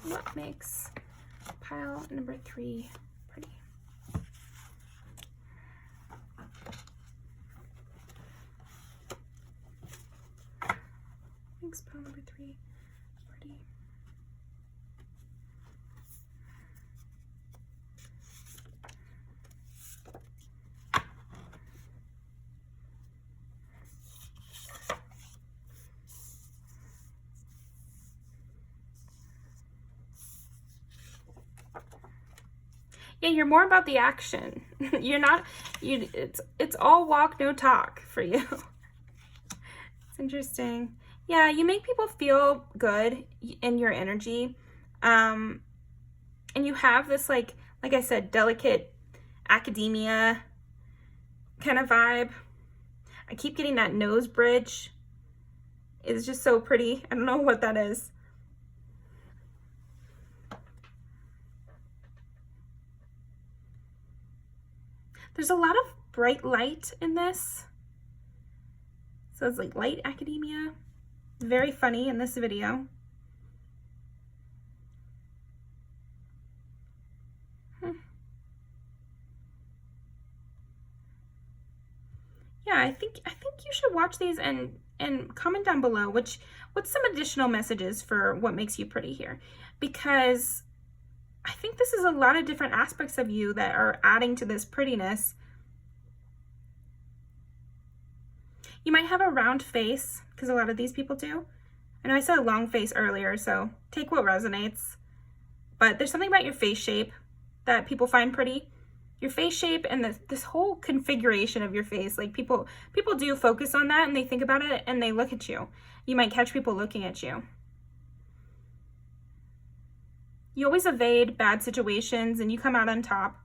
What makes pile number 3 pretty? Makes pile number 3 pretty. Yeah, you're more about the action. You're not, it's all walk, no talk for you. It's interesting. Yeah, you make people feel good in your energy. And you have this, like I said, delicate academia kind of vibe. I keep getting that nose bridge. It's just so pretty. I don't know what that is. There's a lot of bright light in this. So it's like light academia. Very funny in this video. Yeah, I think you should watch these and comment down below what's some additional messages for what makes you pretty here, because I think this is a lot of different aspects of you that are adding to this prettiness. You might have a round face, because a lot of these people do. I know I said a long face earlier, so take what resonates. But there's something about your face shape that people find pretty. Your face shape and this whole configuration of your face, like people do focus on that and they think about it and they look at you. You might catch people looking at you. You always evade bad situations and you come out on top.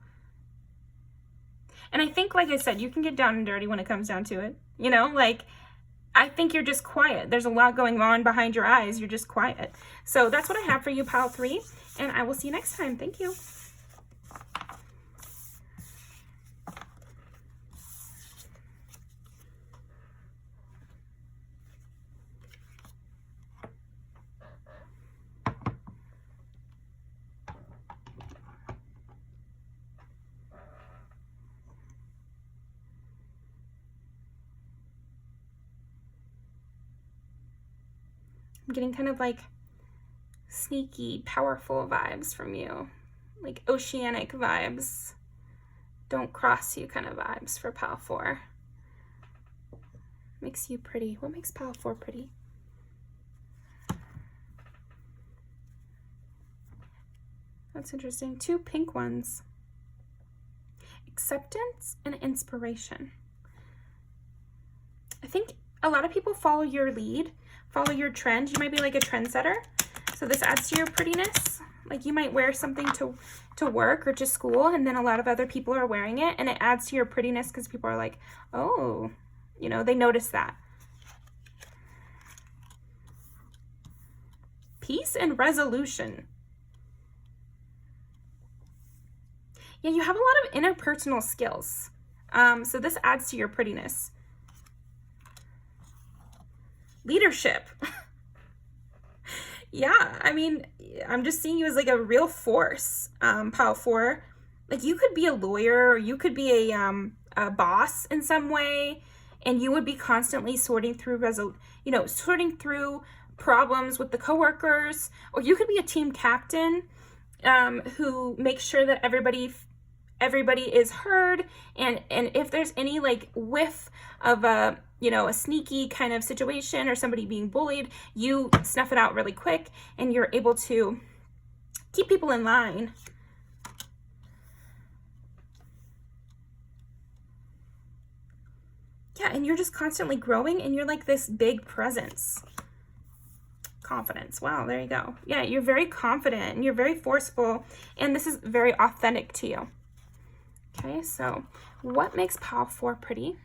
And I think, like I said, you can get down and dirty when it comes down to it. You know, like, I think you're just quiet. There's a lot going on behind your eyes. You're just quiet. So that's what I have for you, pile 3. And I will see you next time. Thank you. I'm getting kind of like sneaky, powerful vibes from you, like oceanic vibes. don't cross you kind of vibes for pile 4. Makes you pretty. What makes pile 4 pretty? That's interesting. 2 pink ones. Acceptance and inspiration. I think a lot of people follow your lead, follow your trend. You might be like a trendsetter. So this adds to your prettiness. Like you might wear something to work or to school, and then a lot of other people are wearing it, and it adds to your prettiness because people are like, oh, you know, they notice that. Peace and resolution. Yeah, you have a lot of interpersonal skills. So this adds to your prettiness. Leadership. Yeah, I mean, I'm just seeing you as like a real force, pile 4. Like you could be a lawyer, or you could be a boss in some way, and you would be constantly sorting through sorting through problems with the coworkers, or you could be a team captain who makes sure that everybody is heard, and if there's any like whiff of a sneaky kind of situation or somebody being bullied, you snuff it out really quick and you're able to keep people in line. Yeah, and you're just constantly growing, and you're like this big presence. Confidence. Wow, there you go. Yeah, you're very confident and you're very forceful, and this is very authentic to you. Okay, so what makes pile 4 pretty?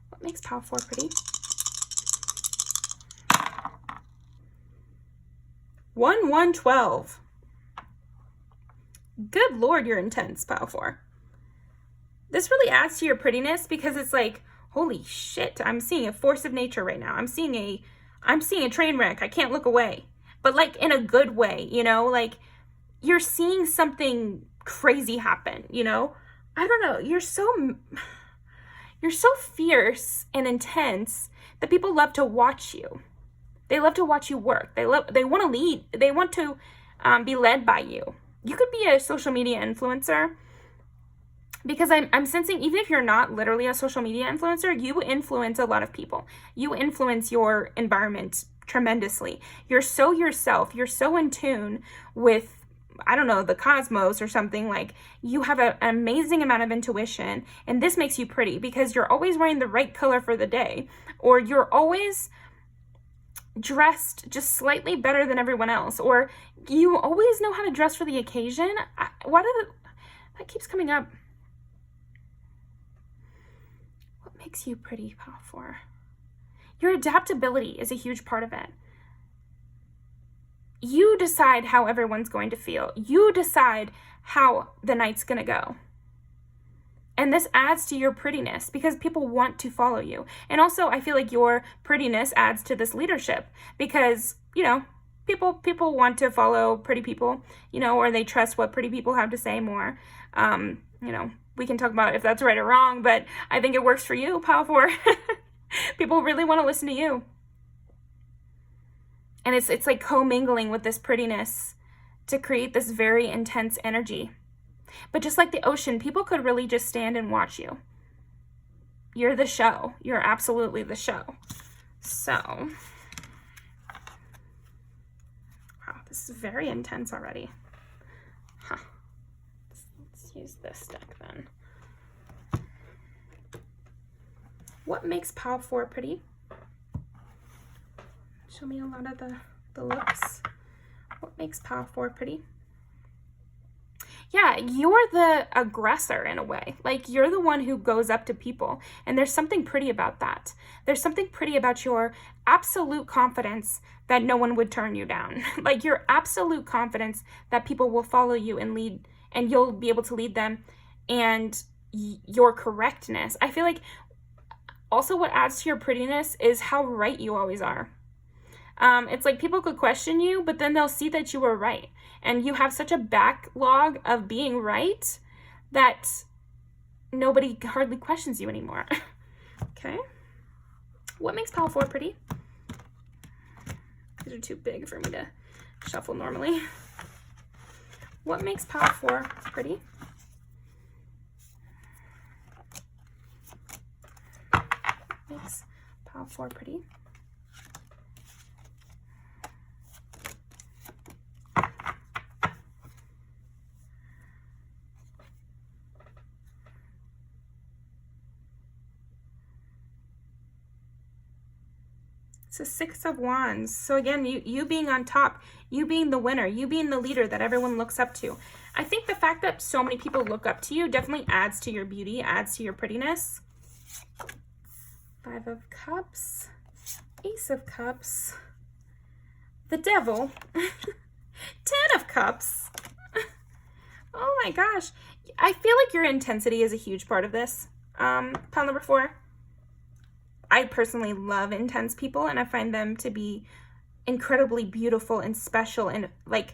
What makes pile 4 pretty? 1, 1, 12. Good Lord, you're intense, pile 4. This really adds to your prettiness because it's like, holy shit, I'm seeing a force of nature right now. I'm seeing a train wreck. I can't look away. But like in a good way, like you're seeing something crazy happen, I don't know. You're so fierce and intense that people love to watch you. They love to watch you work. They want to lead. They want to be led by you. You could be a social media influencer, because I'm sensing, even if you're not literally a social media influencer, you influence a lot of people. You influence your environment tremendously. You're so yourself. You're so in tune with, I don't know, the cosmos or something. Like you have an amazing amount of intuition, and this makes you pretty because you're always wearing the right color for the day, or you're always dressed just slightly better than everyone else, or you always know how to dress for the occasion. That keeps coming up. What makes you pretty, pile 4? Your adaptability is a huge part of it. You decide how everyone's going to feel. You decide how the night's going to go. And this adds to your prettiness because people want to follow you. And also, I feel like your prettiness adds to this leadership because, people want to follow pretty people, or they trust what pretty people have to say more. We can talk about if that's right or wrong, but I think it works for you, pile 4. People really want to listen to you. And it's like commingling with this prettiness to create this very intense energy. But just like the ocean, people could really just stand and watch you. You're the show. You're absolutely the show. So, wow, this is very intense already. Huh. Let's use this deck then. What makes pile 4 pretty? Show me a lot of the looks. What makes pile 4 pretty? Yeah, you're the aggressor in a way. Like you're the one who goes up to people, and there's something pretty about that. There's something pretty about your absolute confidence that no one would turn you down. Like your absolute confidence that people will follow you and lead, and you'll be able to lead them, and your correctness. I feel like also what adds to your prettiness is how right you always are. It's like people could question you, but then they'll see that you were right. And you have such a backlog of being right that nobody hardly questions you anymore. Okay. What makes pile 4 pretty? These are too big for me to shuffle normally. What makes pile 4 pretty? makes pile 4 pretty. It's a 6 of Wands. So again, you being on top, you being the winner, you being the leader that everyone looks up to. I think the fact that so many people look up to you definitely adds to your beauty, adds to your prettiness. 5 of Cups, Ace of Cups, the Devil, 10 of Cups. Oh my gosh. I feel like your intensity is a huge part of this. Pile number 4. I personally love intense people, and I find them to be incredibly beautiful and special and like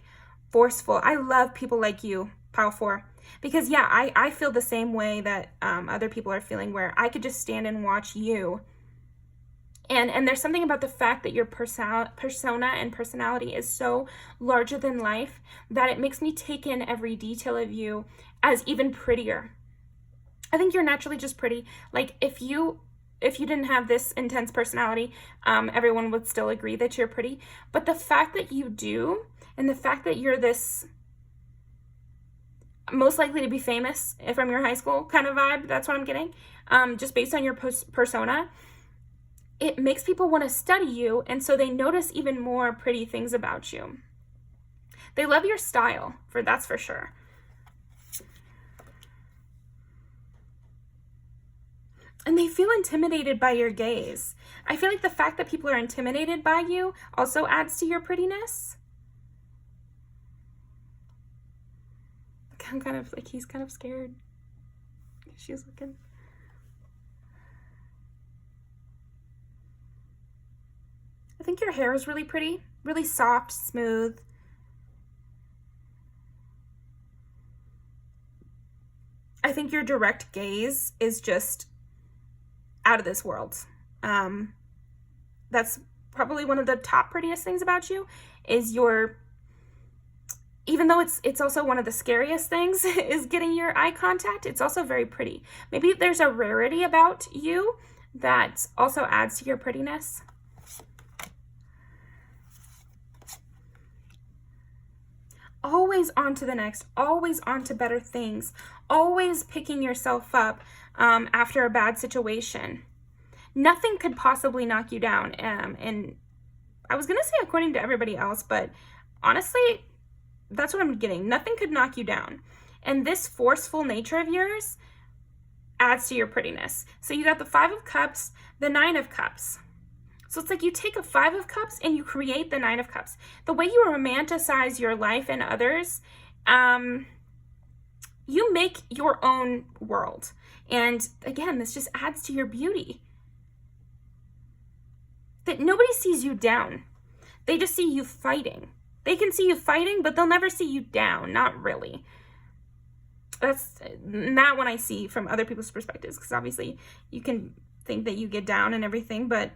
forceful. I love people like you, pile 4, because yeah, I feel the same way that other people are feeling, where I could just stand and watch you. And there's something about the fact that your persona and personality is so larger than life that it makes me take in every detail of you as even prettier. I think you're naturally just pretty. Like if you didn't have this intense personality, everyone would still agree that you're pretty. But the fact that you do, and the fact that you're this most likely to be famous from your high school kind of vibe, that's what I'm getting, just based on your persona, it makes people want to study you, and so they notice even more pretty things about you. They love your style, that's for sure. And they feel intimidated by your gaze. I feel like the fact that people are intimidated by you also adds to your prettiness. I'm kind of like, he's kind of scared. She's looking. I think your hair is really pretty, really soft, smooth. I think your direct gaze is just out of this world. That's probably one of the top prettiest things about you, is your, even though it's also one of the scariest things is getting your eye contact, it's also very pretty. Maybe there's a rarity about you that also adds to your prettiness. Always on to the next, always on to better things, always picking yourself up after a bad situation. Nothing could possibly knock you down. And I was going to say according to everybody else, but honestly, that's what I'm getting. Nothing could knock you down. And this forceful nature of yours adds to your prettiness. So you got the 5 of Cups, the 9 of Cups. So it's like you take a 5 of Cups and you create the 9 of Cups. The way you romanticize your life and others, you make your own world. And again, this just adds to your beauty. That nobody sees you down. They just see you fighting. They can see you fighting, but they'll never see you down. Not really. That's not what I see from other people's perspectives, because obviously you can think that you get down and everything, but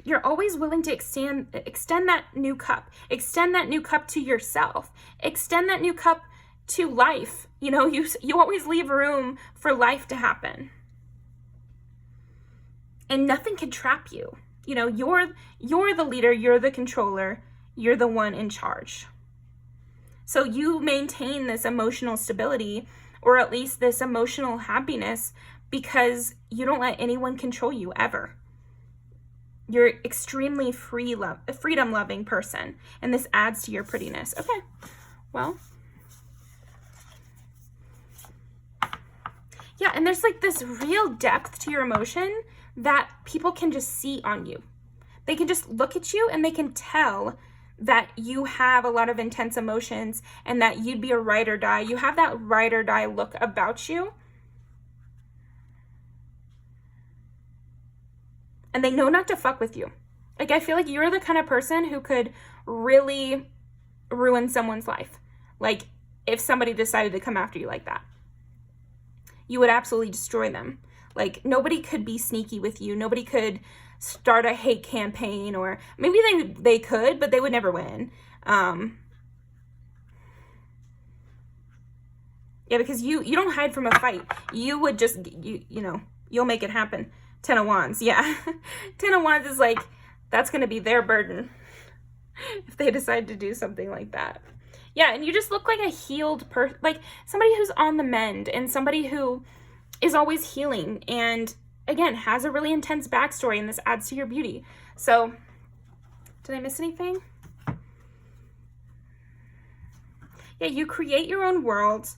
you're always willing to extend that new cup. Extend that new cup to yourself. Extend that new cup to life. You know, you always leave room for life to happen. And nothing can trap you. You know, you're the leader, you're the controller, you're the one in charge. So you maintain this emotional stability, or at least this emotional happiness, because you don't let anyone control you ever. You're extremely freedom-loving person, and this adds to your prettiness. Okay, well, yeah, and there's like this real depth to your emotion that people can just see on you. They can just look at you and they can tell that you have a lot of intense emotions and that you'd be a ride or die. You have that ride or die look about you. And they know not to fuck with you. Like, I feel like you're the kind of person who could really ruin someone's life. Like, if somebody decided to come after you like that, you would absolutely destroy them. Like, nobody could be sneaky with you. Nobody could start a hate campaign, or maybe they could, but they would never win. Yeah, because you don't hide from a fight. You would just, you know, you'll make it happen. 10 of Wands, yeah. 10 of Wands is like, that's going to be their burden if they decide to do something like that. Yeah, and you just look like a healed person, like somebody who's on the mend and somebody who is always healing and, again, has a really intense backstory, and this adds to your beauty. So, did I miss anything? Yeah, you create your own world.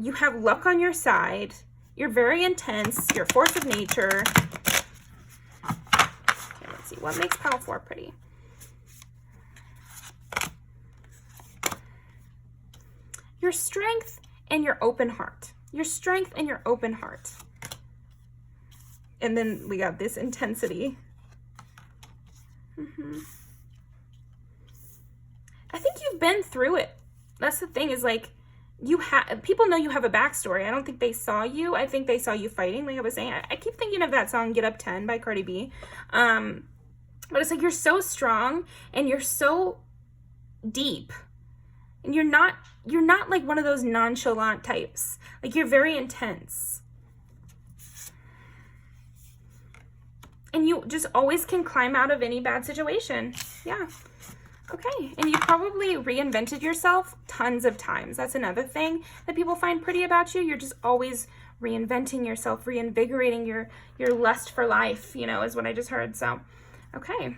You have luck on your side. You're very intense. You're a force of nature. Okay, let's see. What makes pile 4 pretty? Your strength and your open heart. Your strength and your open heart. And then we got this intensity. I think you've been through it. That's the thing, is like, people know you have a backstory. I don't think they saw you. I think they saw you fighting, like I was saying. I keep thinking of that song, Get Up 10 by Cardi B. But it's like, you're so strong and you're so deep. And you're not like one of those nonchalant types. Like, you're very intense. And you just always can climb out of any bad situation. Yeah. Okay. And you probably reinvented yourself tons of times. That's another thing that people find pretty about you. You're just always reinventing yourself, reinvigorating your lust for life, you know, is what I just heard. So, okay.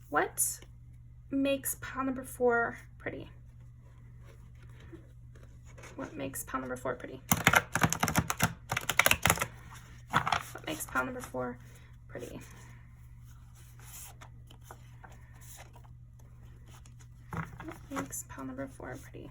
What makes pile number 4 pretty? What makes pile number 4 pretty? What makes pile number 4 pretty? What makes pile number 4 pretty?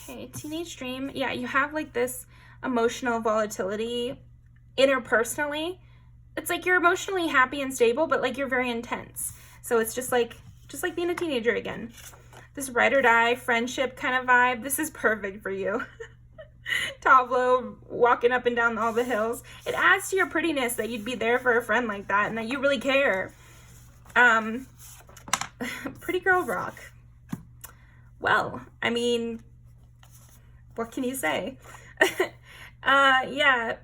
Okay, teenage dream. Yeah, you have like this emotional volatility interpersonally. It's like you're emotionally happy and stable, but like you're very intense. So it's just like being a teenager again. This ride or die friendship kind of vibe. This is perfect for you. Tableau, walking up and down all the hills. It adds to your prettiness that you'd be there for a friend like that and that you really care. Pretty girl rock. Well, I mean, what can you say? Yeah,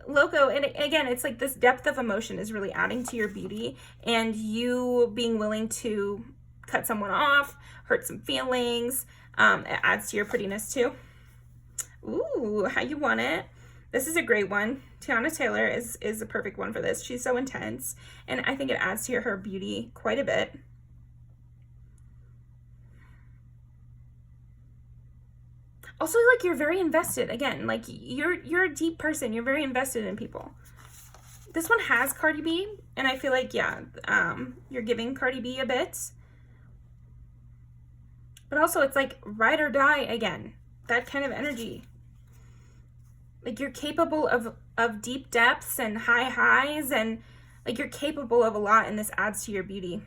Loco, and again, it's like this depth of emotion is really adding to your beauty, and you being willing to cut someone off, hurt some feelings, it adds to your prettiness too. Ooh, how you want it. This is a great one. Tiana Taylor is a perfect one for this. She's so intense, and I think it adds to her beauty quite a bit. Also, like, you're very invested. Again, like, you're a deep person. You're very invested in people. This one has Cardi B, and I feel like, yeah, you're giving Cardi B a bit. But also, it's like ride or die again. That kind of energy. Like, you're capable of deep depths and high highs, and like, you're capable of a lot, and this adds to your beauty.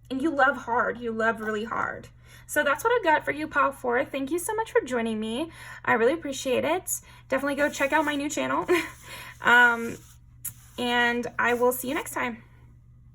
And you love hard. You love really hard. So that's what I've got for you, pile 4. Thank you so much for joining me. I really appreciate it. Definitely go check out my new channel. And I will see you next time.